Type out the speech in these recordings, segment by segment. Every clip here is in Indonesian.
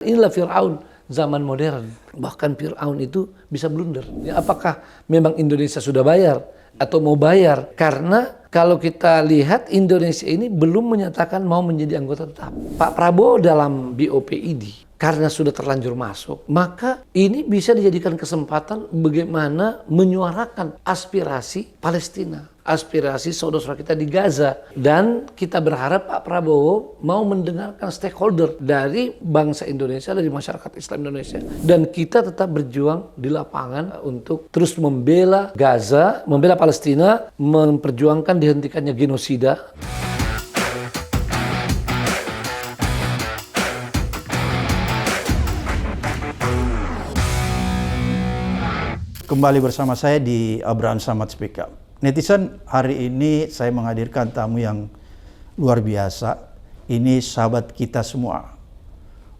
Inilah Fir'aun zaman modern. Bahkan Fir'aun itu bisa blunder. Ya, apakah memang Indonesia sudah bayar atau mau bayar? Karena kalau kita lihat Indonesia ini belum menyatakan mau menjadi anggota tetap. Pak Prabowo dalam BOP ID karena sudah terlanjur masuk, maka ini bisa dijadikan kesempatan bagaimana menyuarakan aspirasi Palestina, aspirasi saudara-saudara kita di Gaza. Dan kita berharap Pak Prabowo mau mendengarkan stakeholder dari bangsa Indonesia, dari masyarakat Islam Indonesia. Dan kita tetap berjuang di lapangan untuk terus membela Gaza, membela Palestina, memperjuangkan dihentikannya genosida. Kembali bersama saya di Abraham Samad Speak Up. Netizen, hari ini saya menghadirkan tamu yang luar biasa. Ini sahabat kita semua,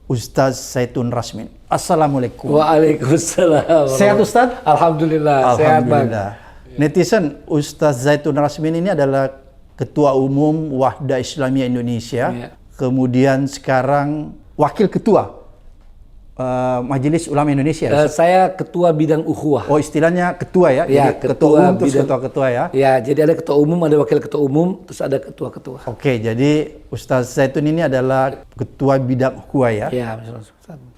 Ustaz Zaitun Rasmin. Assalamualaikum. Waalaikumsalam. Sehat Ustaz? Alhamdulillah. Sehat Bang. Netizen, Ustaz Zaitun Rasmin ini adalah Ketua Umum Wahda Islamiyah Indonesia. Ya. Kemudian sekarang Wakil Ketua Majelis Ulama Indonesia. Saya ketua bidang ukhuwah. Oh, istilahnya ketua ya? Ya, jadi ketua umum terus bidang, ketua-ketua ya? Ya, jadi ada ketua umum, ada wakil ketua umum, terus ada ketua-ketua. Oke, jadi Ustaz Zaitun ini adalah ketua bidang ukhuwah ya? Ya,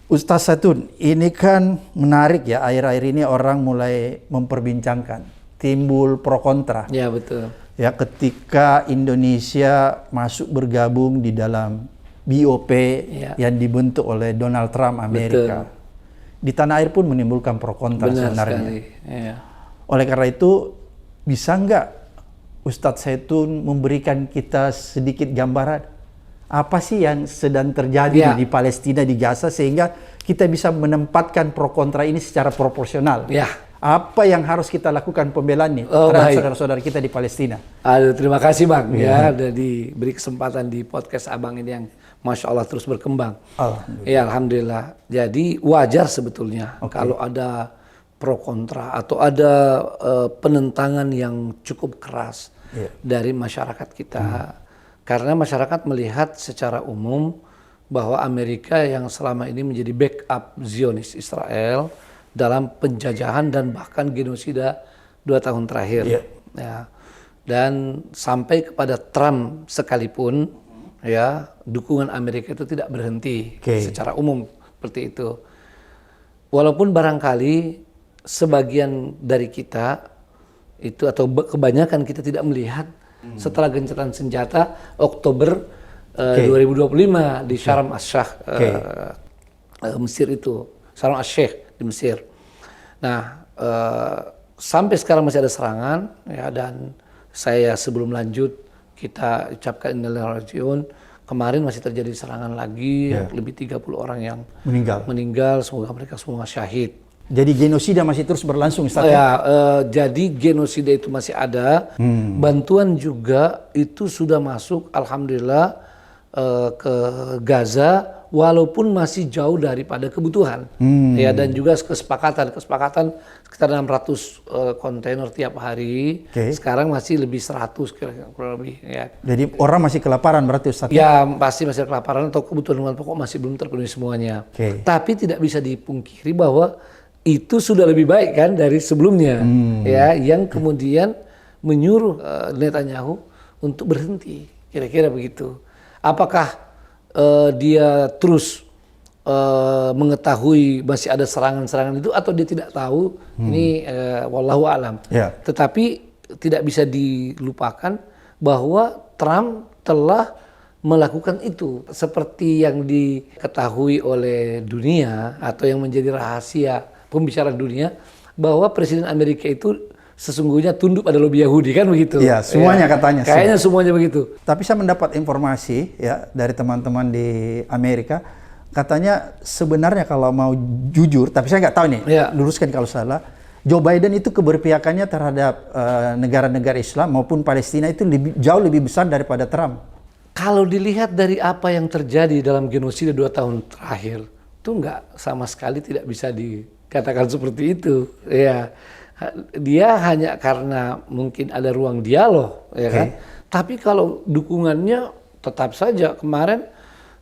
Ustaz Zaitun, ini kan menarik ya, akhir-akhir ini orang mulai memperbincangkan, timbul pro kontra. Ya, betul. Ya, ketika Indonesia masuk bergabung di dalam BOP yang dibentuk oleh Donald Trump Amerika. Betul. Di tanah air pun menimbulkan pro kontra sebenarnya. Ya. Oleh karena itu, bisa nggak Ustadz Zaitun memberikan kita sedikit gambaran apa sih yang sedang terjadi di Palestina, di Gaza, sehingga kita bisa menempatkan pro kontra ini secara proporsional. Ya. Apa yang harus kita lakukan pembelaan nih terhadap saudara-saudara kita di Palestina? Aduh, terima kasih Bang ya udah diberi kesempatan di podcast Abang ini yang Masya Allah terus berkembang. Alhamdulillah. Ya, Alhamdulillah. Jadi wajar sebetulnya kalau ada pro kontra atau ada penentangan yang cukup keras dari masyarakat kita. Karena masyarakat melihat secara umum bahwa Amerika yang selama ini menjadi backup Zionis Israel dalam penjajahan dan bahkan genosida 2 tahun terakhir. Ya. Dan sampai kepada Trump sekalipun, ya, dukungan Amerika itu tidak berhenti secara umum seperti itu. Walaupun barangkali sebagian dari kita itu atau kebanyakan kita tidak melihat setelah gencatan senjata Oktober 2025 di Sharm el-Sheikh Mesir itu, Sharm el-Sheikh di Mesir. Nah, sampai sekarang masih ada serangan ya, dan saya sebelum lanjut kita ucapkan innalillahi rajiun. Kemarin masih terjadi serangan lagi, lebih 30 orang yang meninggal, semoga mereka semua syahid. Jadi genosida masih terus berlangsung, Ustaz? Ya, jadi genosida itu masih ada. Bantuan juga itu sudah masuk, alhamdulillah, ke Gaza, walaupun masih jauh daripada kebutuhan. Ya, dan juga kesepakatan sekitar 600 kontainer tiap hari. Sekarang masih lebih 100 kurang lebih. Ya. Jadi orang masih kelaparan berarti Ustaz? Ya, pasti masih kelaparan atau kebutuhan pokok masih belum terpenuhi semuanya. Tapi tidak bisa dipungkiri bahwa itu sudah lebih baik kan dari sebelumnya. Ya, yang kemudian menyuruh Netanyahu untuk berhenti. Kira-kira begitu. Apakah dia terus mengetahui masih ada serangan-serangan itu atau dia tidak tahu? Ini wallahu alam. Tetapi tidak bisa dilupakan bahwa Trump telah melakukan itu seperti yang diketahui oleh dunia atau yang menjadi rahasia pembicaraan dunia, bahwa Presiden Amerika itu sesungguhnya tunduk pada lobi Yahudi, kan begitu? Ya, semuanya katanya. Kayaknya semuanya begitu. Tapi saya mendapat informasi ya dari teman-teman di Amerika, katanya sebenarnya kalau mau jujur, tapi saya nggak tahu nih, luruskan kalau salah, Joe Biden itu keberpihakannya terhadap negara-negara Islam maupun Palestina itu jauh lebih besar daripada Trump. Kalau dilihat dari apa yang terjadi dalam genosida 2 tahun terakhir, itu nggak sama sekali tidak bisa dikatakan seperti itu. Ya. Dia hanya karena mungkin ada ruang dialog, ya kan? Tapi kalau dukungannya tetap saja kemarin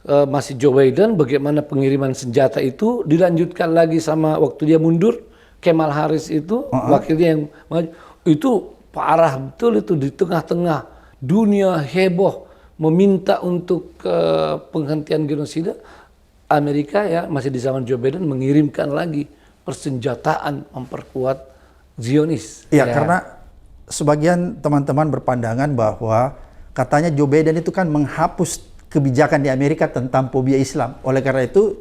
masih Joe Biden, bagaimana pengiriman senjata itu dilanjutkan lagi sama waktu dia mundur, Kamala Harris itu wakilnya yang maju. Itu parah betul itu, di tengah-tengah dunia heboh meminta untuk penghentian genosida. Amerika ya masih di zaman Joe Biden mengirimkan lagi persenjataan memperkuat Zionis. Iya, karena sebagian teman-teman berpandangan bahwa katanya Joe Biden itu kan menghapus kebijakan di Amerika tentang fobia Islam. Oleh karena itu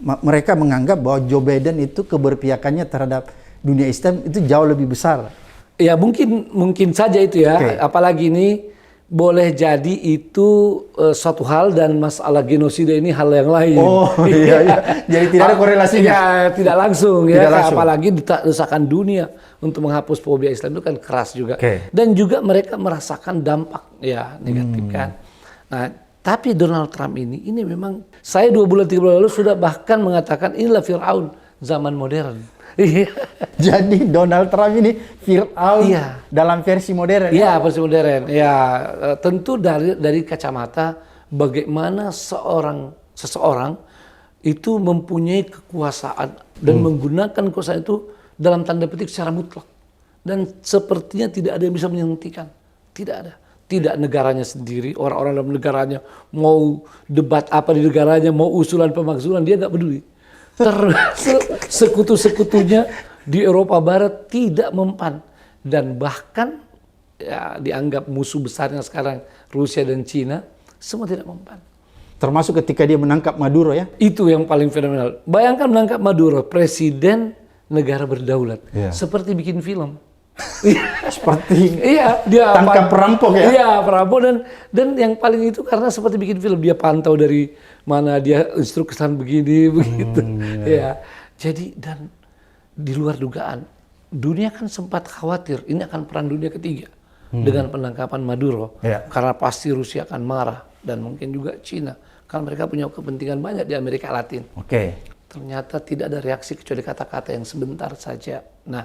mereka menganggap bahwa Joe Biden itu keberpihakannya terhadap dunia Islam itu jauh lebih besar. Ya mungkin saja itu ya. Apalagi ini boleh jadi itu suatu hal dan masalah genosida ini hal yang lain. Oh iya. Jadi tidak ada korelasinya. Ya, tidak langsung tidak ya. Langsung. Apalagi desakan dunia untuk menghapus fobia Islam itu kan keras juga. Dan juga mereka merasakan dampak ya negatif kan. Nah, tapi Donald Trump ini memang saya 2 bulan 3 bulan lalu sudah bahkan mengatakan inilah Fir'aun zaman modern. Jadi Donald Trump ini Fir'aun dalam versi modern. Iya, versi modern. Ya, tentu dari kacamata bagaimana seseorang itu mempunyai kekuasaan dan menggunakan kekuasaan itu dalam tanda petik secara mutlak. Dan sepertinya tidak ada yang bisa menghentikan. Tidak ada. Tidak negaranya sendiri, orang-orang dalam negaranya mau debat apa di negaranya, mau usulan pemakzulan, dia nggak peduli. Termasuk sekutu-sekutunya di Eropa Barat tidak mempan. Dan bahkan ya, dianggap musuh besarnya sekarang Rusia dan Cina, semua tidak mempan. Termasuk ketika dia menangkap Maduro ya? Itu yang paling fenomenal. Bayangkan menangkap Maduro, presiden negara berdaulat. Seperti bikin film. Seperti dia tangkap perampok ya? Iya, perampok dan yang paling itu karena seperti bikin film, dia pantau dari mana dia instruksikan begini begitu. Ya. Jadi dan di luar dugaan, dunia kan sempat khawatir ini akan perang dunia ketiga dengan penangkapan Maduro karena pasti Rusia akan marah dan mungkin juga Cina karena mereka punya kepentingan banyak di Amerika Latin. Ternyata tidak ada reaksi kecuali kata-kata yang sebentar saja. Nah,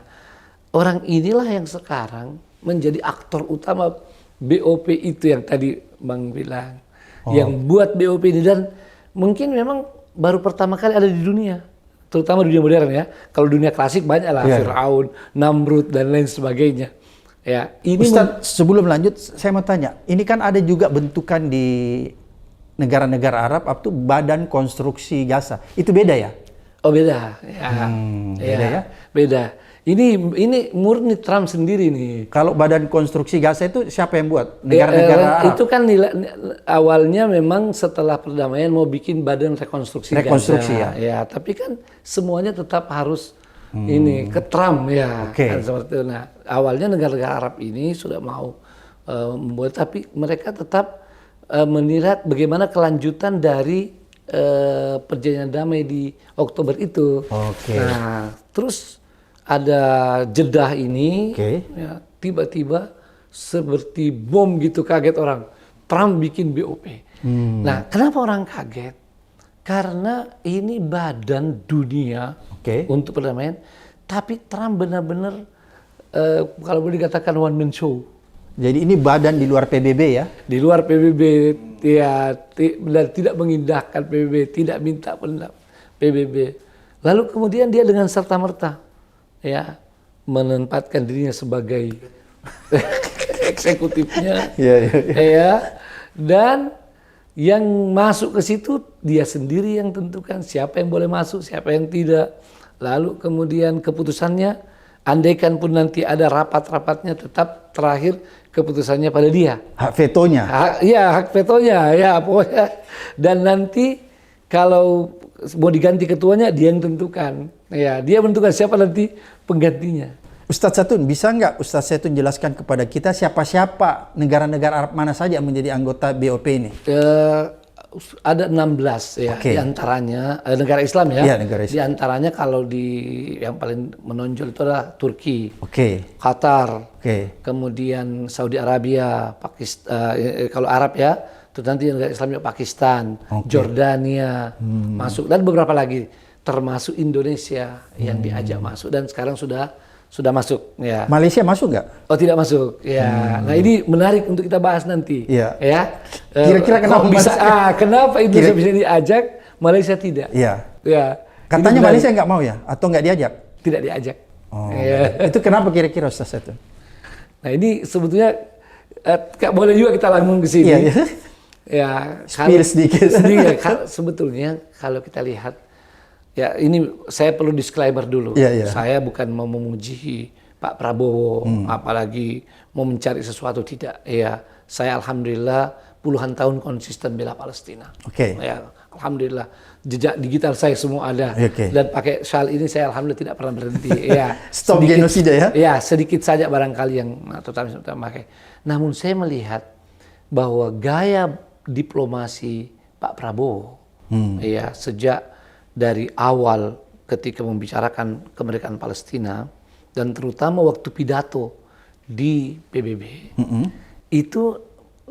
orang inilah yang sekarang menjadi aktor utama BOP itu yang tadi Bang bilang. Yang buat BOP ini dan mungkin memang baru pertama kali ada di dunia. Terutama dunia modern ya. Kalau dunia klasik banyak lah. Fir'aun, Namrud dan lain sebagainya. Ya, ini Ustadz, sebelum lanjut saya mau tanya. Ini kan ada juga bentukan di negara-negara Arab itu badan konstruksi jasa. Itu beda ya? Oh beda. Beda ya? Beda. Ini murni Trump sendiri nih. Kalau badan konstruksi Gaza itu siapa yang buat? Negara-negara Arab? Itu kan awalnya memang setelah perdamaian mau bikin badan rekonstruksi Gaza. Ya, tapi kan semuanya tetap harus ini ke Trump ya. Kan seperti itu. Nah, awalnya negara-negara Arab ini sudah mau membuat, tapi mereka tetap melihat bagaimana kelanjutan dari perjanjian damai di Oktober itu. Nah, terus ada jedah ini, ya, tiba-tiba seperti bom gitu kaget orang. Trump bikin BOP. Nah, kenapa orang kaget? Karena ini badan dunia untuk perdamaian, tapi Trump benar-benar kalau boleh dikatakan one man show. Jadi ini badan di luar PBB ya? Di luar PBB, ya, dan tidak mengindahkan PBB, tidak minta pendapat PBB. Lalu kemudian dia dengan serta-merta ya menempatkan dirinya sebagai eksekutifnya, ya, dan yang masuk ke situ dia sendiri yang tentukan siapa yang boleh masuk, siapa yang tidak. Lalu kemudian keputusannya, andaikan pun nanti ada rapat-rapatnya, tetap terakhir keputusannya pada dia. Hak vetonya. Hak vetonya, ya pokoknya. Dan nanti kalau mau diganti ketuanya dia yang tentukan. Ya, dia menentukan siapa nanti penggantinya. Ustadz Zaitun, bisa nggak Ustadz Zaitun jelaskan kepada kita siapa-siapa negara-negara Arab mana saja yang menjadi anggota BOP ini? Ada 16 ya, di antaranya negara Islam ya. Negara Islam. Di antaranya kalau yang paling menonjol itu adalah Turki, Qatar, kemudian Saudi Arabia, Pakistan, kalau Arab ya, terus nanti negara Islamnya Pakistan, Jordania masuk dan beberapa lagi, termasuk Indonesia yang diajak masuk dan sekarang sudah sudah masuk. Ya. Malaysia masuk nggak? Oh tidak masuk. Ya. Nah ini menarik untuk kita bahas nanti. Iya. Ya. Kira-kira kenapa bisa? Kenapa Indonesia bisa diajak, Malaysia tidak? Iya. Ya. Katanya Malaysia nggak mau ya, atau nggak diajak? Tidak diajak. Oh. Ya. Itu kenapa kira-kira Ustaz Zaitun? Nah ini sebetulnya boleh juga kita langsung ke sini. Iya, iya. Ya. Spill sedikit. Sebetulnya kalau kita lihat. Ya ini saya perlu disclaimer dulu. Saya bukan mau memuji Pak Prabowo, apalagi mau mencari sesuatu, tidak. Ya, saya alhamdulillah puluhan tahun konsisten bela Palestina. Ya, alhamdulillah jejak digital saya semua ada. Dan pakai shawl ini saya alhamdulillah tidak pernah berhenti. Ya, stop genosida ya? Ya, sedikit saja barangkali yang terutama pakai. Namun saya melihat bahwa gaya diplomasi Pak Prabowo, ya sejak dari awal ketika membicarakan kemerdekaan Palestina dan terutama waktu pidato di PBB, itu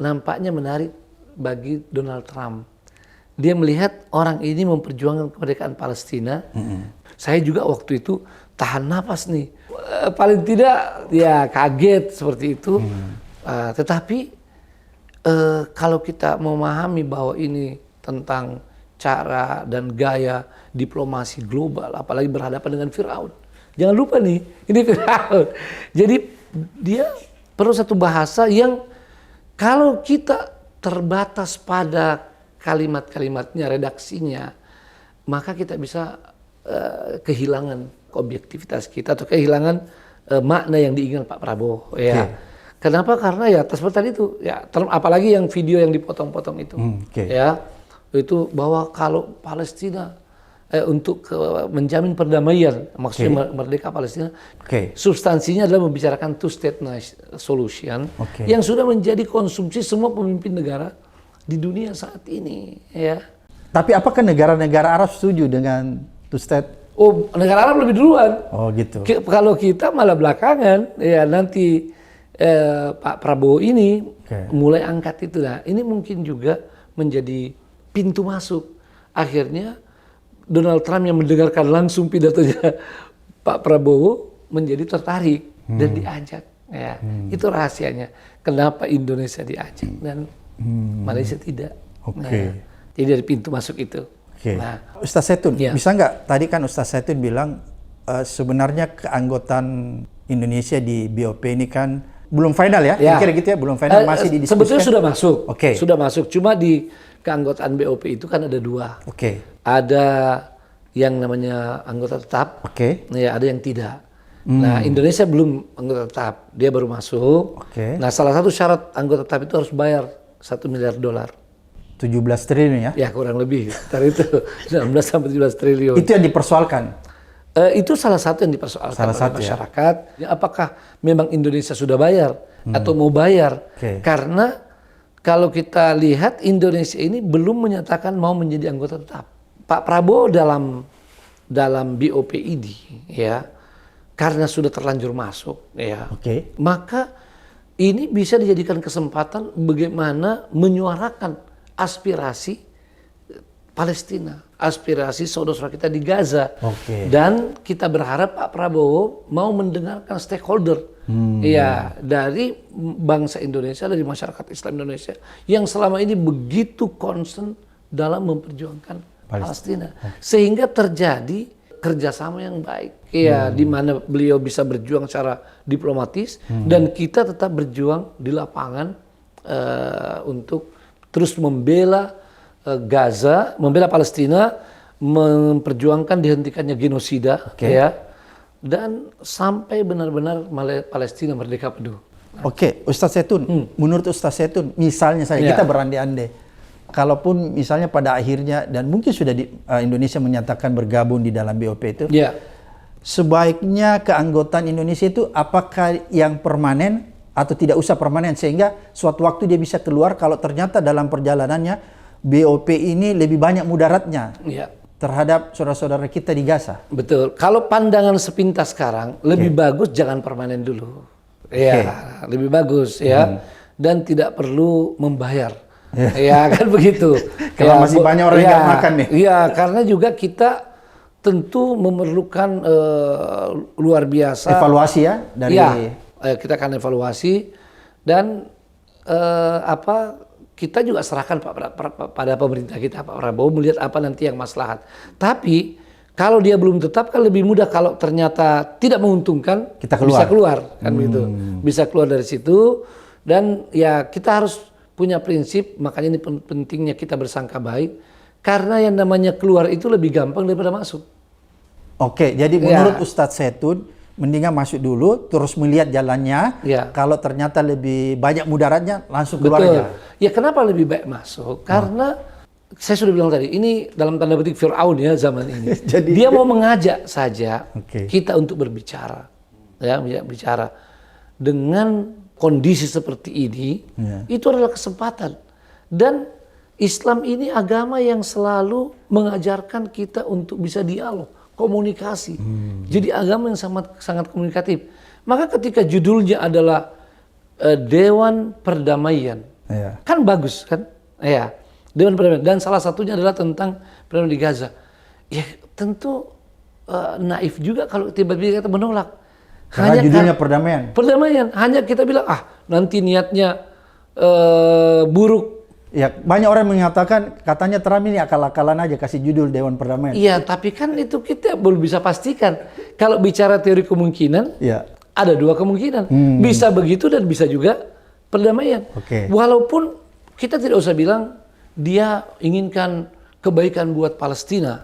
nampaknya menarik bagi Donald Trump. Dia melihat orang ini memperjuangkan kemerdekaan Palestina. Saya juga waktu itu tahan napas nih, paling tidak ya kaget seperti itu. Tetapi kalau kita memahami bahwa ini tentang cara dan gaya diplomasi global, apalagi berhadapan dengan Firaun. Jangan lupa nih, ini Firaun. Jadi dia perlu satu bahasa yang kalau kita terbatas pada kalimat-kalimatnya, redaksinya, maka kita bisa kehilangan objektivitas kita atau kehilangan makna yang diinginkan Pak Prabowo. Ya. Kenapa? Karena ya seperti tadi itu, ya apalagi yang video yang dipotong-potong itu, ya. Itu bahwa kalau Palestina untuk menjamin perdamaian, maksudnya merdeka Palestina, substansinya adalah membicarakan two-state solution yang sudah menjadi konsumsi semua pemimpin negara di dunia saat ini. Ya. Tapi apakah negara-negara Arab setuju dengan two-state? Oh, negara Arab lebih duluan. Oh gitu. Kalau kita malah belakangan, ya nanti Pak Prabowo ini mulai angkat itu. Nah, ini mungkin juga menjadi pintu masuk. Akhirnya Donald Trump yang mendengarkan langsung pidatonya Pak Prabowo menjadi tertarik dan diajak. Ya, itu rahasianya. Kenapa Indonesia diajak dan Malaysia tidak? Nah, jadi dari pintu masuk itu. Nah, Ustaz Zaitun, bisa nggak? Tadi kan Ustaz Zaitun bilang sebenarnya keanggotaan Indonesia di BOP ini kan belum final ya? Kira-kira gitu ya, belum final, masih didiskusikan. Sebetulnya sudah masuk. Sudah masuk. Cuma di keanggotaan BOP itu kan ada dua. Ada yang namanya anggota tetap, ya ada yang tidak. Nah, Indonesia belum anggota tetap, dia baru masuk. Nah, salah satu syarat anggota tetap itu harus bayar $1 miliar. 17 triliun ya? Ya kurang lebih. Dari itu 19 sampai 17 triliun. Itu yang dipersoalkan? Itu salah satu yang dipersoalkan oleh masyarakat. Ya, apakah memang Indonesia sudah bayar atau mau bayar? Karena kalau kita lihat Indonesia ini belum menyatakan mau menjadi anggota tetap. Pak Prabowo dalam BOP ini, ya, karena sudah terlanjur masuk, ya, maka ini bisa dijadikan kesempatan bagaimana menyuarakan aspirasi Palestina, aspirasi saudara-saudara kita di Gaza, dan kita berharap Pak Prabowo mau mendengarkan stakeholder, ya, dari bangsa Indonesia, dari masyarakat Islam Indonesia yang selama ini begitu concern dalam memperjuangkan Palestina, sehingga terjadi kerjasama yang baik, ya, di mana beliau bisa berjuang secara diplomatis dan kita tetap berjuang di lapangan untuk terus membela Gaza, membela Palestina, memperjuangkan dihentikannya genosida, ya, dan sampai benar-benar Palestina merdeka penuh. Ustaz Zaitun, menurut Ustaz Zaitun, misalnya saja kita berandai-andai, kalaupun misalnya pada akhirnya dan mungkin sudah Indonesia menyatakan bergabung di dalam BOP itu, sebaiknya keanggotaan Indonesia itu apakah yang permanen atau tidak usah permanen sehingga suatu waktu dia bisa keluar kalau ternyata dalam perjalanannya BOP ini lebih banyak mudaratnya terhadap saudara-saudara kita di Gaza. Betul. Kalau pandangan sepintas sekarang lebih bagus jangan permanen dulu. Ya, lebih bagus ya. Dan tidak perlu membayar. Ya kan begitu. Karena masih banyak orang yang makan nih. Iya, karena juga kita tentu memerlukan luar biasa evaluasi ya dari kita akan evaluasi dan kita juga serahkan pada pemerintah kita, Pak Prabowo melihat apa nanti yang maslahat. Tapi kalau dia belum tetapkan lebih mudah, kalau ternyata tidak menguntungkan kita keluar. Bisa keluar kan begitu. Bisa keluar dari situ dan ya kita harus punya prinsip, makanya ini pentingnya kita bersangka baik karena yang namanya keluar itu lebih gampang daripada masuk. Oke, jadi menurut Ustadz Zaitun mendingan masuk dulu, terus melihat jalannya. Kalau ternyata lebih banyak mudaratnya, langsung keluar aja. Ya kenapa lebih baik masuk? Karena saya sudah bilang tadi, ini dalam tanda petik Fir'aun ya zaman ini. Jadi, dia mau mengajak saja kita untuk berbicara, ya bicara dengan kondisi seperti ini. Itu adalah kesempatan. Dan Islam ini agama yang selalu mengajarkan kita untuk bisa dialog, komunikasi. Jadi agama yang sangat komunikatif. Maka ketika judulnya adalah Dewan Perdamaian, kan bagus kan? Ya, Dewan Perdamaian. Dan salah satunya adalah tentang perdamaian di Gaza. Ya tentu naif juga kalau tiba-tiba kita menolak. Karena judulnya perdamaian. Perdamaian. Hanya kita bilang nanti niatnya buruk. Ya, banyak orang mengatakan katanya Trump ini akal-akalan aja kasih judul Dewan Perdamaian. Iya, tapi kan itu kita belum bisa pastikan. Kalau bicara teori kemungkinan, ada dua kemungkinan. Bisa begitu dan bisa juga perdamaian. Walaupun kita tidak usah bilang dia inginkan kebaikan buat Palestina,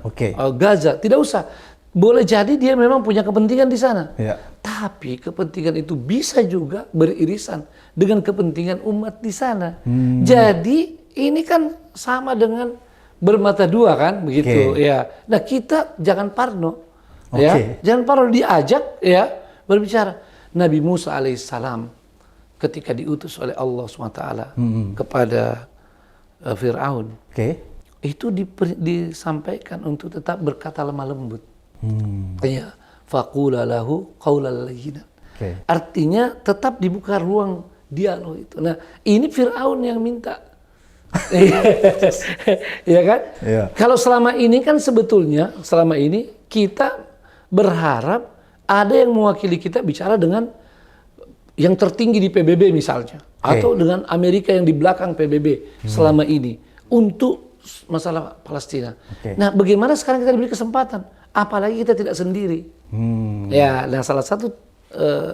Gaza, tidak usah. Boleh jadi dia memang punya kepentingan di sana. Tapi kepentingan itu bisa juga beririsan dengan kepentingan umat di sana. Jadi ini kan sama dengan bermata dua kan, begitu ya. Nah kita jangan parno, ya, jangan parno, diajak ya berbicara. Nabi Musa alaihissalam ketika diutus oleh Allah SWT kepada Fir'aun, itu disampaikan untuk tetap berkata lemah lembut. Ya, faqula lahu qawlan layyinan. Artinya tetap dibuka ruang dialog itu. Nah ini Fir'aun yang minta. Ya kan? Kalau selama ini kan sebetulnya selama ini kita berharap ada yang mewakili kita bicara dengan yang tertinggi di PBB misalnya, atau dengan Amerika yang di belakang PBB selama ini untuk masalah Palestina. Nah, bagaimana sekarang kita diberi kesempatan? Apalagi kita tidak sendiri. Ya, nah salah satu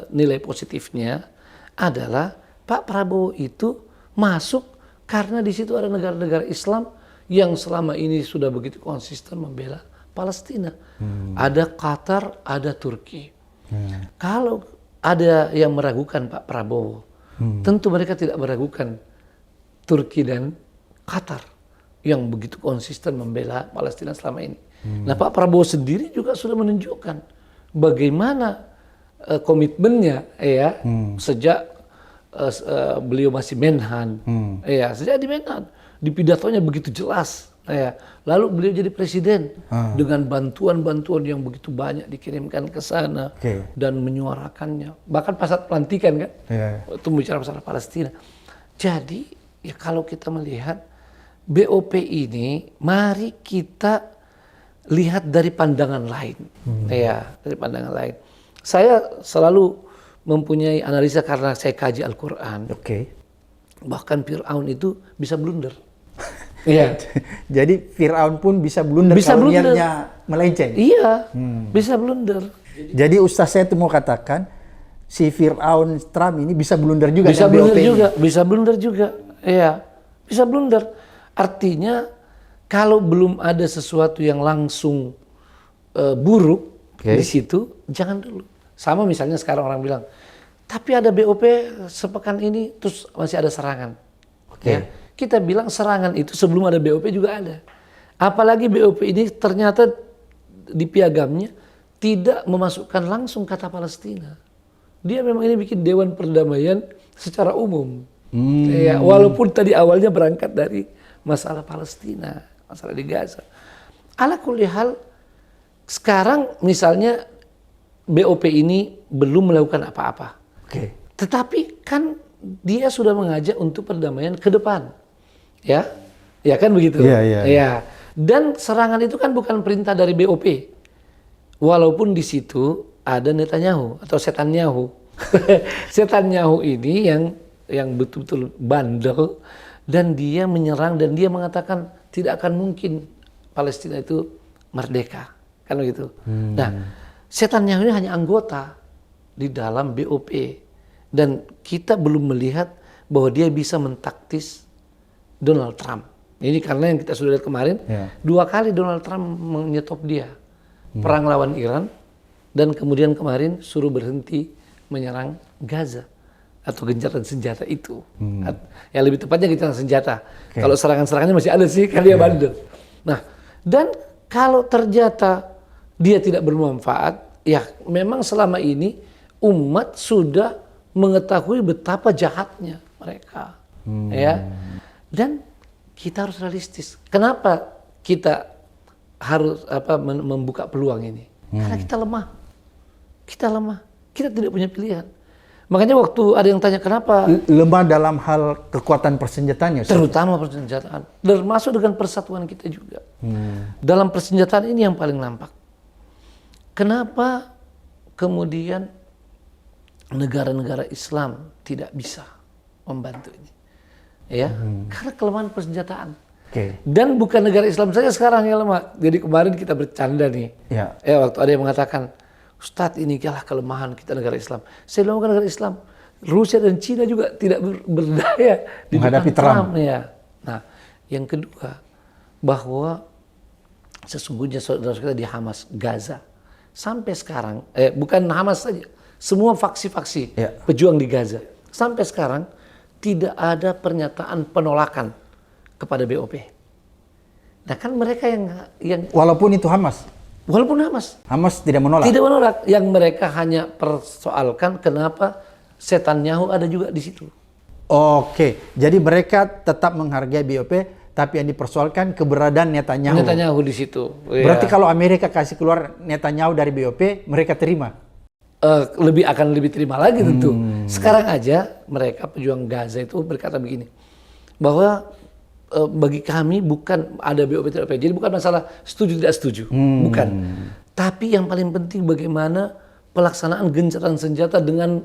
nilai positifnya adalah Pak Prabowo itu masuk karena di situ ada negara-negara Islam yang selama ini sudah begitu konsisten membela Palestina. Ada Qatar, ada Turki. Kalau ada yang meragukan Pak Prabowo, tentu mereka tidak meragukan Turki dan Qatar yang begitu konsisten membela Palestina selama ini. Nah Pak Prabowo sendiri juga sudah menunjukkan bagaimana komitmennya ya sejak beliau masih Menhan, ya sejak di Menhan, di pidatonya begitu jelas, ya. Lalu beliau jadi presiden dengan bantuan-bantuan yang begitu banyak dikirimkan ke sana dan menyuarakannya, bahkan pas saat pelantikan kan, itu bicara masalah Palestina. Jadi ya kalau kita melihat BOP ini, mari kita lihat dari pandangan lain, ya dari pandangan lain. Saya selalu mempunyai analisa karena saya kaji Al-Quran. Bahkan Fir'aun itu bisa blunder. Jadi Fir'aun pun bisa blunder kalau niatnya melenceng. Iya, bisa blunder. Jadi Ustaz saya itu mau katakan si Fir'aun Trump ini bisa blunder juga. Bisa blunder juga, bisa blunder juga. Iya, bisa blunder. Artinya kalau belum ada sesuatu yang langsung buruk di situ, jangan dulu. Sama misalnya sekarang orang bilang, tapi ada BOP sepekan ini terus masih ada serangan. Ya, kita bilang serangan itu sebelum ada BOP juga ada. Apalagi BOP ini ternyata di piagamnya tidak memasukkan langsung kata Palestina. Dia memang ini bikin Dewan Perdamaian secara umum. Ya, walaupun tadi awalnya berangkat dari masalah Palestina, masalah di Gaza. Ala kulli hal, sekarang misalnya BOP ini belum melakukan apa-apa. Tetapi kan dia sudah mengajak untuk perdamaian ke depan. Ya kan begitu. Ya. Dan serangan itu kan bukan perintah dari BOP. walaupun di situ ada Netanyahu atau Setanyahu. Setanyahu ini yang betul-betul bandel, dan dia menyerang dan dia mengatakan tidak akan mungkin Palestina itu merdeka, kan begitu. Nah, Setanyahu ini hanya anggota di dalam BOP, dan kita belum melihat bahwa dia bisa mentaktis Donald Trump. Ini karena yang kita sudah lihat kemarin, 2 kali Donald Trump menyetop dia. Perang lawan Iran, dan kemudian kemarin suruh berhenti menyerang Gaza atau gencatan senjata itu. Ya lebih tepatnya gencatan senjata. Kalau serangan-serangannya masih ada sih, kan dia bandel. Nah, dan kalau ternyata dia tidak bermanfaat, ya memang selama ini umat sudah mengetahui betapa jahatnya mereka. Ya. Dan kita harus realistis. Kenapa kita harus membuka peluang ini? Karena kita lemah. Kita lemah. Kita tidak punya pilihan. Makanya waktu ada yang tanya kenapa lemah dalam hal kekuatan persenjataan, terutama persenjataan, termasuk dengan persatuan kita juga. Dalam persenjataan ini yang paling nampak. Kenapa kemudian negara-negara Islam tidak bisa membantu ini? Ya, karena kelemahan persenjataan. Dan bukan negara Islam saja sekarang yang lemah. Jadi kemarin kita bercanda nih. Ya, waktu ada yang mengatakan, Ustadz, ini adalah kelemahan kita negara Islam. Saya bilang bukan negara Islam. Rusia dan Cina juga tidak berdaya di menghadapi Trump. Ya. Nah, yang kedua, bahwa sesungguhnya saudara-saudara kita di Hamas, Gaza, sampai sekarang, bukan Hamas saja, semua faksi-faksi pejuang di Gaza, sampai sekarang tidak ada pernyataan penolakan kepada BOP. Nah kan mereka yang walaupun itu Hamas. Walaupun Hamas tidak menolak. Tidak menolak. Yang mereka hanya persoalkan kenapa Setanyahu ada juga di situ. Oke, jadi mereka tetap menghargai BOP, tapi yang dipersoalkan keberadaan Netanyahu. Netanyahu di situ. Berarti kalau Amerika kasih keluar Netanyahu dari BOP, mereka terima? Akan lebih terima lagi tentu. Sekarang aja mereka pejuang Gaza itu berkata begini, bahwa bagi kami bukan ada BOP tidak BOP. Jadi bukan masalah setuju tidak setuju, bukan. Tapi yang paling penting bagaimana pelaksanaan gencatan senjata dengan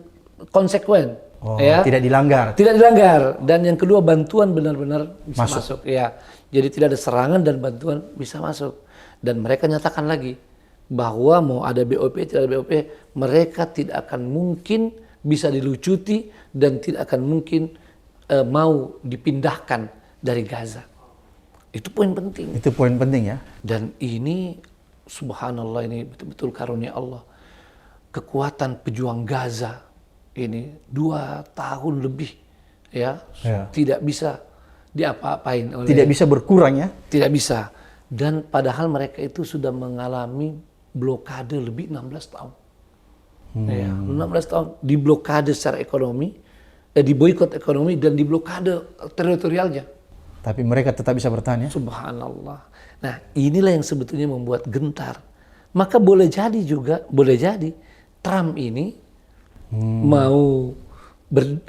konsekuen. Tidak dilanggar. Tidak dilanggar. Dan yang kedua, bantuan benar-benar bisa masuk. Ya, jadi tidak ada serangan dan bantuan bisa masuk. Dan mereka nyatakan lagi bahwa mau ada BOP tidak ada BOP, mereka tidak akan mungkin bisa dilucuti dan tidak akan mungkin mau dipindahkan dari Gaza. Itu poin penting. Itu poin penting ya. Dan ini subhanallah, ini betul-betul karunia Allah. Kekuatan pejuang Gaza ini 2 tahun lebih tidak bisa diapa-apain oleh, tidak bisa berkurang ya. Tidak bisa. Dan padahal mereka itu sudah mengalami blokade lebih 16 tahun. 16 tahun diblokade secara ekonomi, diboikot ekonomi dan diblokade teritorialnya. Tapi mereka tetap bisa bertahan ya. Subhanallah. Nah, inilah yang sebetulnya membuat gentar. Maka boleh jadi Trump ini mau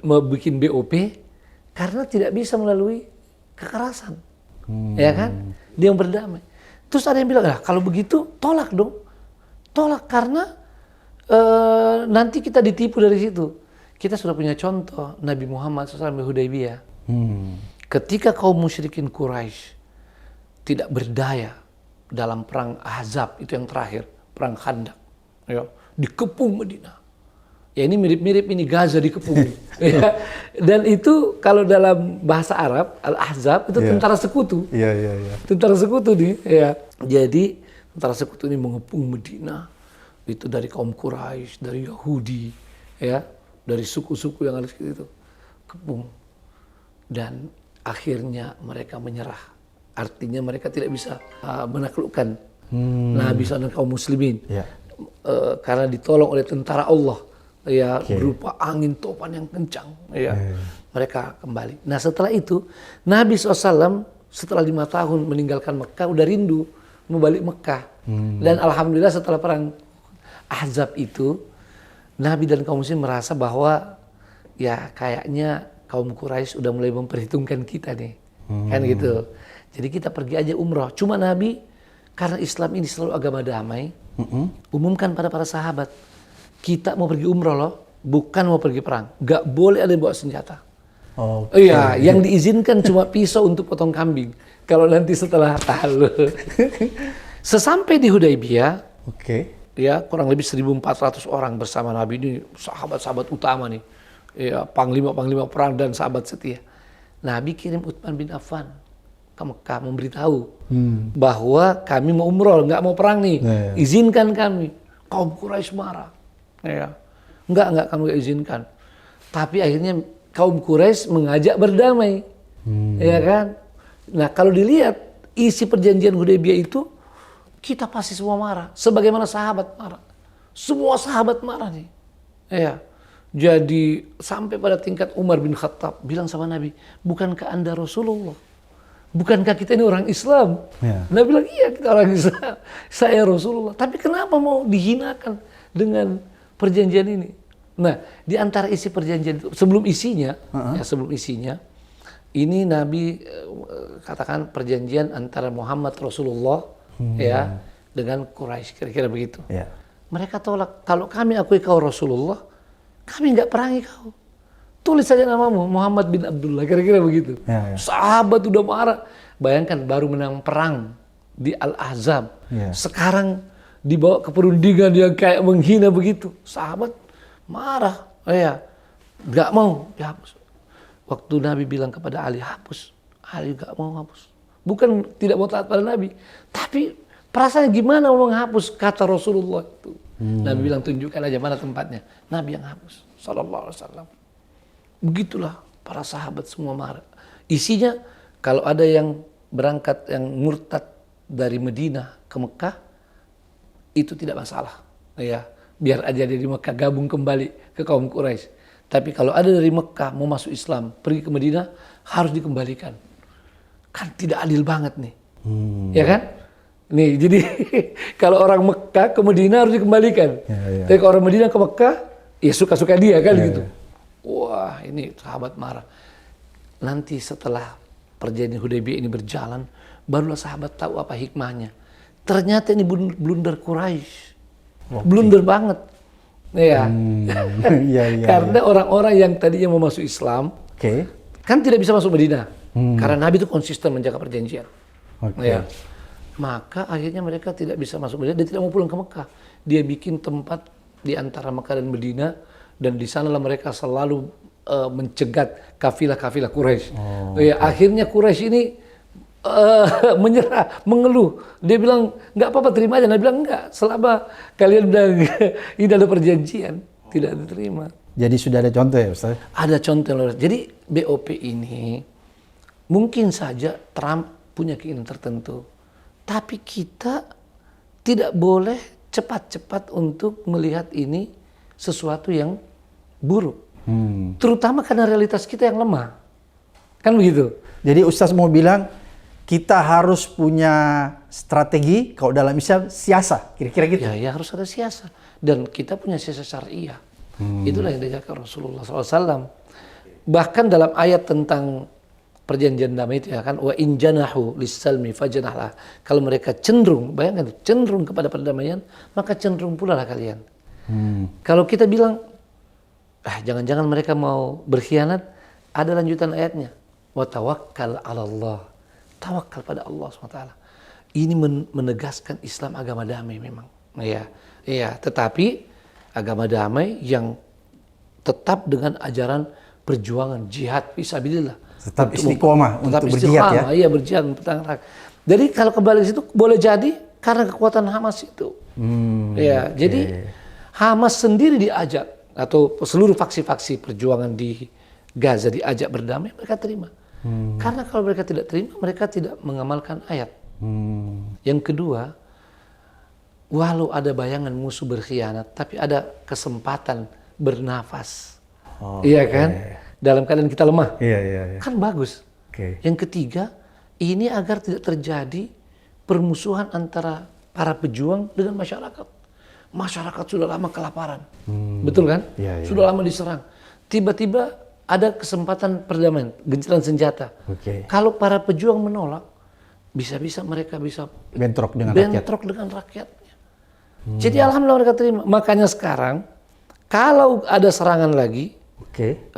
bikin BOP karena tidak bisa melalui kekerasan. Ya kan? Dia yang berdamai. Terus ada yang bilang, kalau begitu tolak dong. Tolak karena nanti kita ditipu dari situ. Kita sudah punya contoh Nabi Muhammad SAW di Hudaybiyah. Ketika kaum musyrikin Quraisy tidak berdaya dalam perang Ahzab, itu yang terakhir, perang Khandaq, dikepung Madinah. Ya ini mirip-mirip ini Gaza dikepung. Ya. Dan itu kalau dalam bahasa Arab, Al-Ahzab itu tentara sekutu. Tentara sekutu nih. Ya. Jadi tentara sekutu ini mengepung Madinah. Itu dari kaum Quraisy, dari Yahudi, dari suku-suku yang ada di situ. Kepung. Dan akhirnya mereka menyerah. Artinya mereka tidak bisa menaklukkan Nabi SAW dan kaum muslimin. Karena ditolong oleh tentara Allah. Berupa angin topan yang kencang. Mereka kembali. Nah setelah itu, Nabi SAW setelah 5 tahun meninggalkan Mekah, udah rindu mau balik Mekah. Dan alhamdulillah setelah perang Ahzab itu, Nabi dan kaum muslim merasa bahwa kayaknya kaum Quraisy udah mulai memperhitungkan kita nih. Kan gitu. Jadi kita pergi aja umroh. Cuma Nabi Karena Islam ini selalu agama damai. Umumkan pada para sahabat, kita mau pergi umroh loh, bukan mau pergi perang. Gak boleh ada yang bawa senjata. Iya, yang diizinkan cuma pisau untuk potong kambing. Kalau nanti setelah sesampai di Hudaybiyah, ya kurang lebih 1.400 orang bersama Nabi ini, sahabat-sahabat utama nih, ya panglima-panglima perang dan sahabat setia. Nabi kirim Utsman bin Affan ke Mekah memberitahu bahwa kami mau umroh, nggak mau perang nih, izinkan kami. Kaum Quraisy marah, ya, nggak kamu nggak izinkan. Tapi akhirnya kaum Quraisy mengajak berdamai, ya kan? Nah kalau dilihat isi perjanjian Hudaybiyah itu, kita pasti semua marah, sebagaimana sahabat marah, semua sahabat marah nih, ya. Jadi sampai pada tingkat Umar bin Khattab bilang sama Nabi, bukankah Anda Rasulullah? Bukankah kita ini orang Islam? Nabi bilang, iya kita orang Islam, saya Rasulullah. Tapi kenapa mau dihinakan dengan perjanjian ini? Nah, di antara isi perjanjian itu, sebelum isinya, ini Nabi katakan perjanjian antara Muhammad Rasulullah ya dengan Quraisy, kira-kira begitu. Mereka tolak, kalau kami akui kau Rasulullah, kami nggak perangi kau. Tulis saja namamu, Muhammad bin Abdullah, kira-kira begitu. Sahabat udah marah. Bayangkan baru menang perang di Al-Ahzab. Sekarang dibawa ke perundingan yang kayak menghina begitu. Sahabat marah. Nggak mau dihapus. Waktu Nabi bilang kepada Ali, hapus. Ali nggak mau hapus. Bukan tidak mau taat pada Nabi. Tapi perasaannya gimana mau menghapus kata Rasulullah itu. Nabi bilang tunjukkan aja mana tempatnya. Nabi yang hapus. Sallallahu alaihi wasallam. Begitulah para sahabat semua marah. Isinya kalau ada yang berangkat yang murtad dari Madinah ke Mekah itu tidak masalah. Ya, biar aja dia di Mekah gabung kembali ke kaum Quraisy. Tapi kalau ada dari Mekah mau masuk Islam pergi ke Madinah harus dikembalikan. Kan tidak adil banget nih. Ya kan? Nih, jadi kalau orang Mekah ke Madinah harus dikembalikan. Tapi kalau orang Madinah ke Mekah, ya suka-suka dia kan gitu. Wah, ini sahabat marah. Nanti setelah perjanjian Hudaybiyah ini berjalan, barulah sahabat tahu apa hikmahnya. Ternyata ini blunder Quraisy. Blunder banget. Ya. Karena orang-orang yang tadinya mau masuk Islam, kan tidak bisa masuk Madinah. Karena Nabi itu konsisten menjaga perjanjian. Ya. Maka akhirnya mereka tidak bisa masuk Madinah, dia tidak mau pulang ke Mekah. Dia bikin tempat di antara Mekah dan Madinah, dan di sanalah mereka selalu mencegat kafilah-kafilah Quraisy. Akhirnya Quraisy ini menyerah, mengeluh. Dia bilang, nggak apa-apa terima aja. Nabi bilang, enggak, selama kalian udah ini ada perjanjian, tidak diterima. Jadi sudah ada contoh ya Ustaz? Ada contoh. Jadi BOP ini mungkin saja Trump punya keinginan tertentu. Tapi kita tidak boleh cepat-cepat untuk melihat ini sesuatu yang buruk. Terutama karena realitas kita yang lemah. Kan begitu? Jadi Ustaz mau bilang, kita harus punya strategi, kalau dalam Islam, siasah. Kira-kira gitu? Ya harus ada siasah. Dan kita punya siasah syariah. Itulah yang diajarkan Rasulullah SAW. Bahkan dalam ayat tentang perjanjian damai itu ya kan, wa in janahu lis-salmi fajnahlah. Kalau mereka cenderung, bayangkan cenderung kepada perdamaian, maka cenderung pula lah kalian. Kalau kita bilang, jangan-jangan mereka mau berkhianat, ada lanjutan ayatnya. Wa tawakkal 'ala Allah. Tawakal pada Allah SWT. Ini menegaskan Islam agama damai memang. Tetapi agama damai yang tetap dengan ajaran perjuangan jihad fisabilillah. Tetap istiqomah untuk berjihad ya. Iya, berjihad mempertahankan hak. Jadi kalau kembali ke situ boleh jadi karena kekuatan Hamas itu. Jadi Hamas sendiri diajak atau seluruh faksi-faksi perjuangan di Gaza diajak berdamai, mereka terima. Karena kalau mereka tidak terima, mereka tidak mengamalkan ayat. Yang kedua, walau ada bayangan musuh berkhianat, tapi ada kesempatan bernafas. Iya kan? Dalam keadaan kita lemah, kan bagus. Yang ketiga, ini agar tidak terjadi permusuhan antara para pejuang dengan masyarakat. Masyarakat sudah lama kelaparan, betul kan? Sudah lama diserang. Tiba-tiba ada kesempatan perdamaian, gencatan senjata. Kalau para pejuang menolak, bisa-bisa mereka bisa bentrok dengan rakyatnya. Jadi alhamdulillah mereka terima. Makanya sekarang kalau ada serangan lagi,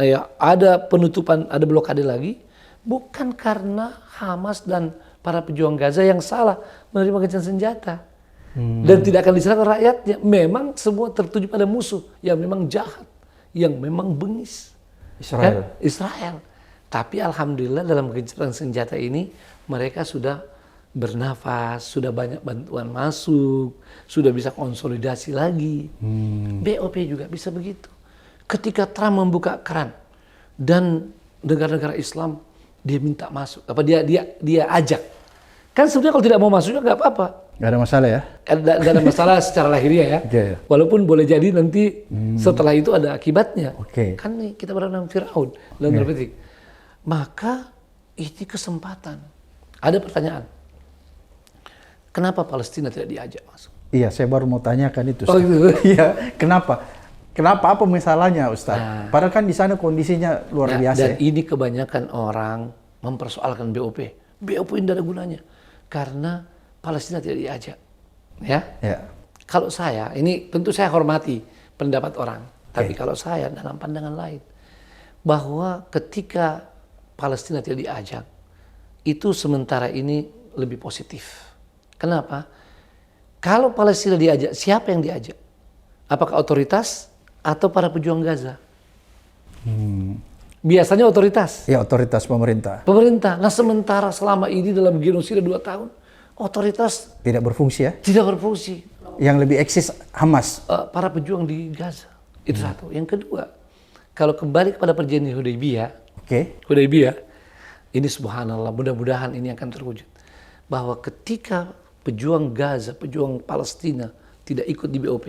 ya, ada penutupan, ada blokade lagi, bukan karena Hamas dan para pejuang Gaza yang salah menerima gencatan senjata. Dan tidak akan diserang rakyatnya. Memang semua tertuju pada musuh yang memang jahat, yang memang bengis. Israel. Tapi alhamdulillah dalam gencatan senjata ini mereka sudah bernafas, sudah banyak bantuan masuk, sudah bisa konsolidasi lagi. BOP juga bisa begitu. Ketika Trump membuka keran dan negara-negara Islam dia minta masuk, dia ajak. Kan sebenarnya kalau tidak mau masuk juga nggak apa-apa. Nggak ada masalah ya? Nggak ada masalah secara lahiriah ya. Walaupun boleh jadi nanti setelah itu ada akibatnya. Kan nih kita berada dalam Firaun, dalam petik. Maka ini kesempatan. Ada pertanyaan. Kenapa Palestina tidak diajak masuk? Iya, saya baru mau tanyakan itu. Oh, gitu. Iya, kenapa? Kenapa, apa masalahnya, Ustaz? Padahal kan di sana kondisinya luar biasa. Dan ini kebanyakan orang mempersoalkan BOP. BOP ini tidak ada gunanya. Karena Palestina tidak diajak. Ya? Kalau saya, ini tentu saya hormati pendapat orang. Tapi kalau saya dalam pandangan lain. Bahwa ketika Palestina tidak diajak, itu sementara ini lebih positif. Kenapa? Kalau Palestina diajak, siapa yang diajak? Apakah otoritas atau para pejuang Gaza? Biasanya otoritas. Ya, otoritas pemerintah. Pemerintah. Nah, sementara selama ini dalam genosida 2 tahun, otoritas tidak berfungsi ya? Tidak berfungsi. Yang lebih eksis Hamas. Para pejuang di Gaza. Itu satu. Yang kedua, kalau kembali kepada perjanjian Hudaybiyah, Hudaybiyah, ini subhanallah, mudah-mudahan ini akan terwujud. Bahwa ketika pejuang Gaza, pejuang Palestina tidak ikut di BOP,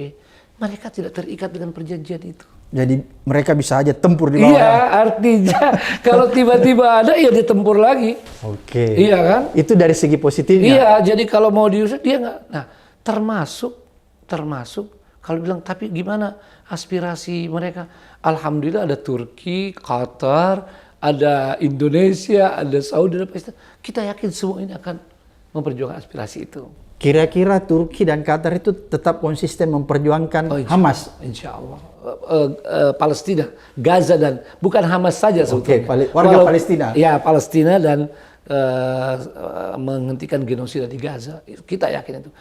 mereka tidak terikat dengan perjanjian itu. Jadi mereka bisa aja tempur di bawah. Iya, artinya kalau tiba-tiba ada ya ditempur lagi. Iya kan? Itu dari segi positifnya. Iya, jadi kalau mau diusir dia nggak. Nah, termasuk kalau bilang tapi gimana aspirasi mereka? Alhamdulillah ada Turki, Qatar, ada Indonesia, ada Saudi, ada Pakistan. Kita yakin semua ini akan memperjuangkan aspirasi itu. Kira-kira Turki dan Qatar itu tetap konsisten memperjuangkan Hamas? Insya Allah. Palestina, Gaza dan bukan Hamas saja sebetulnya. Warga Palestina. Ya, Palestina dan menghentikan genosida di Gaza. Kita yakin itu.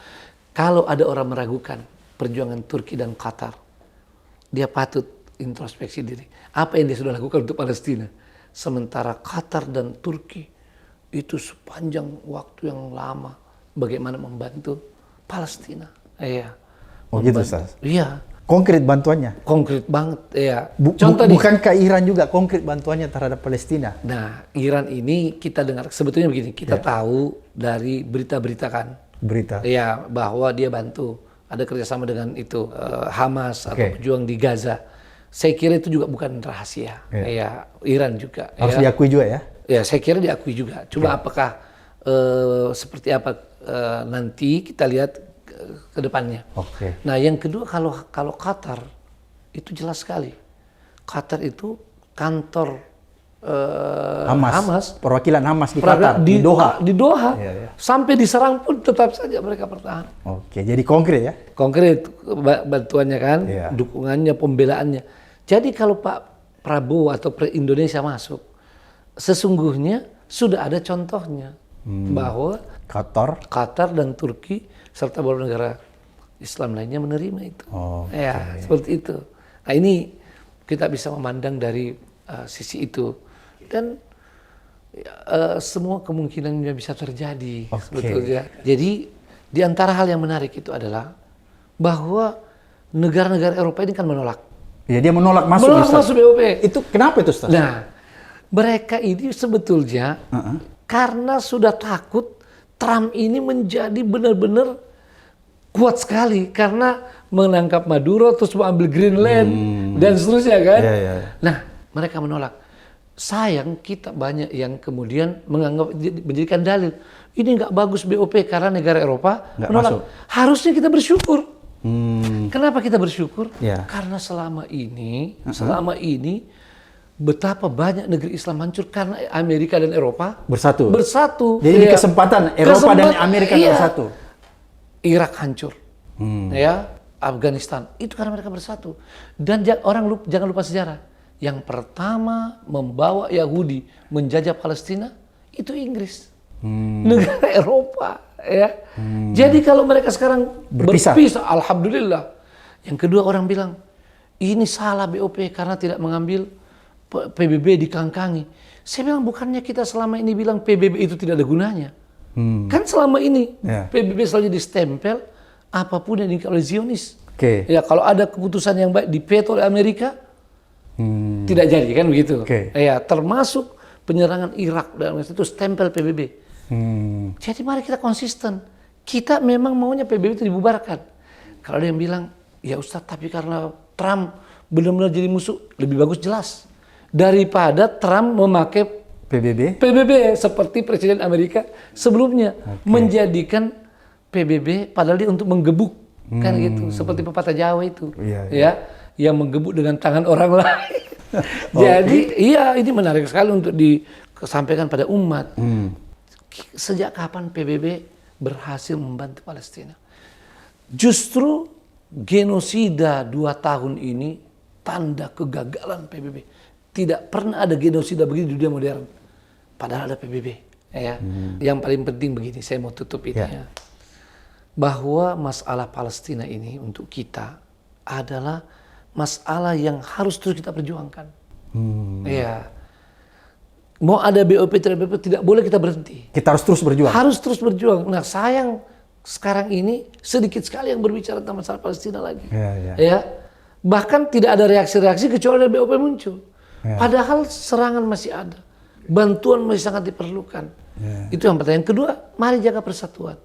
Kalau ada orang meragukan perjuangan Turki dan Qatar, dia patut introspeksi diri. Apa yang dia sudah lakukan untuk Palestina? Sementara Qatar dan Turki itu sepanjang waktu yang lama bagaimana membantu Palestina. Iya. Gitu, Ustaz? Iya. Konkret bantuannya? Konkret banget, ya. Bukankah Iran juga konkret bantuannya terhadap Palestina? Nah, Iran ini kita dengar, sebetulnya begini, kita tahu dari berita-berita kan. Ya, bahwa dia bantu, ada kerjasama dengan itu, Hamas atau pejuang di Gaza. Saya kira itu juga bukan rahasia. Ya, Iran juga. Harus diakui juga ya? Ya, saya kira diakui juga. Cuma apakah seperti apa nanti kita lihat ke depannya. Nah, yang kedua kalau Qatar itu jelas sekali. Qatar itu kantor Hamas, perwakilan Hamas di Qatar, di Doha. Di Doha. Sampai diserang pun tetap saja mereka bertahan. Jadi konkret ya? Konkret bantuannya kan, dukungannya, pembelaannya. Jadi kalau Pak Prabowo atau Indonesia masuk, sesungguhnya sudah ada contohnya bahwa Qatar dan Turki serta beberapa negara Islam lainnya menerima itu. Seperti itu. Nah, ini kita bisa memandang dari sisi itu dan semua kemungkinannya bisa terjadi sebetulnya. Jadi di antara hal yang menarik itu adalah bahwa negara-negara Eropa ini kan menolak. Ya, dia menolak masuk BOP. Itu kenapa itu, Ustaz? Nah, mereka ini sebetulnya karena sudah takut Trump ini menjadi benar-benar kuat sekali karena menangkap Maduro terus mengambil Greenland dan seterusnya kan. Nah, mereka menolak. Sayang kita banyak yang kemudian menganggap menjadikan dalil ini nggak bagus BOP karena negara Eropa menolak. Harusnya kita bersyukur. Kenapa kita bersyukur? Karena selama ini betapa banyak negeri Islam hancur karena Amerika dan Eropa bersatu. Jadi ini ya. kesempatan Eropa dan Amerika bersatu. Irak hancur, ya, Afghanistan itu karena mereka bersatu. Dan jangan lupa sejarah. Yang pertama membawa Yahudi menjajah Palestina itu Inggris, negara Eropa, ya. Jadi kalau mereka sekarang berpisah, alhamdulillah. Yang kedua orang bilang ini salah BOP karena tidak mengambil PBB dikangkangi. Saya bilang bukannya kita selama ini bilang PBB itu tidak ada gunanya. Kan selama ini PBB selalu jadi stempel apapun yang diinginkan oleh Zionis. Ya kalau ada keputusan yang baik diveto oleh Amerika tidak jadi kan begitu. Ya termasuk penyerangan Irak dan itu stempel PBB. Jadi mari kita konsisten. Kita memang maunya PBB itu dibubarkan. Kalau ada yang bilang ya Ustadz tapi karena Trump benar-benar jadi musuh, lebih bagus jelas daripada Trump memakai PBB seperti Presiden Amerika sebelumnya menjadikan PBB padahal dia untuk menggebuk kan gitu, seperti pepatah Jawa itu ya yang menggebuk dengan tangan orang lain. Jadi iya ini menarik sekali untuk disampaikan pada umat. Sejak kapan PBB berhasil membantu Palestina? Justru genosida 2 tahun ini tanda kegagalan PBB. Tidak pernah ada genosida begini di dunia modern. Padahal ada PBB. Ya. Yang paling penting begini, saya mau tutup ini ya. Bahwa masalah Palestina ini untuk kita adalah masalah yang harus terus kita perjuangkan. Ya. Mau ada BOP tidak boleh kita berhenti. Kita harus terus berjuang. Harus terus berjuang. Nah sayang sekarang ini sedikit sekali yang berbicara tentang masalah Palestina lagi. Ya. Bahkan tidak ada reaksi-reaksi kecuali ada BOP muncul. Padahal serangan masih ada, bantuan masih sangat diperlukan. Itu yang pertama. Yang kedua, mari jaga persatuan.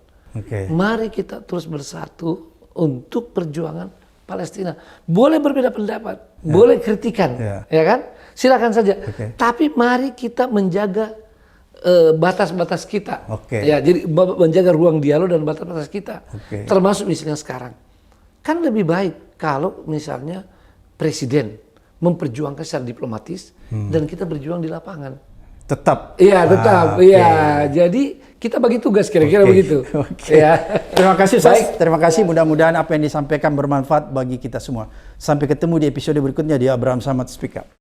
Mari kita terus bersatu untuk perjuangan Palestina. Boleh berbeda pendapat, boleh kritikan, ya kan? Silakan saja. Tapi mari kita menjaga batas-batas kita. Ya, jadi menjaga ruang dialog dan batas-batas kita. Termasuk misalnya sekarang. Kan lebih baik kalau misalnya presiden memperjuangkan secara diplomatis dan kita berjuang di lapangan. Tetap. Iya, tetap. Iya. Jadi kita bagi tugas kira-kira begitu. Ya. Terima kasih, Ustaz. Terima kasih. Mudah-mudahan apa yang disampaikan bermanfaat bagi kita semua. Sampai ketemu di episode berikutnya di Abraham Samad Speak Up.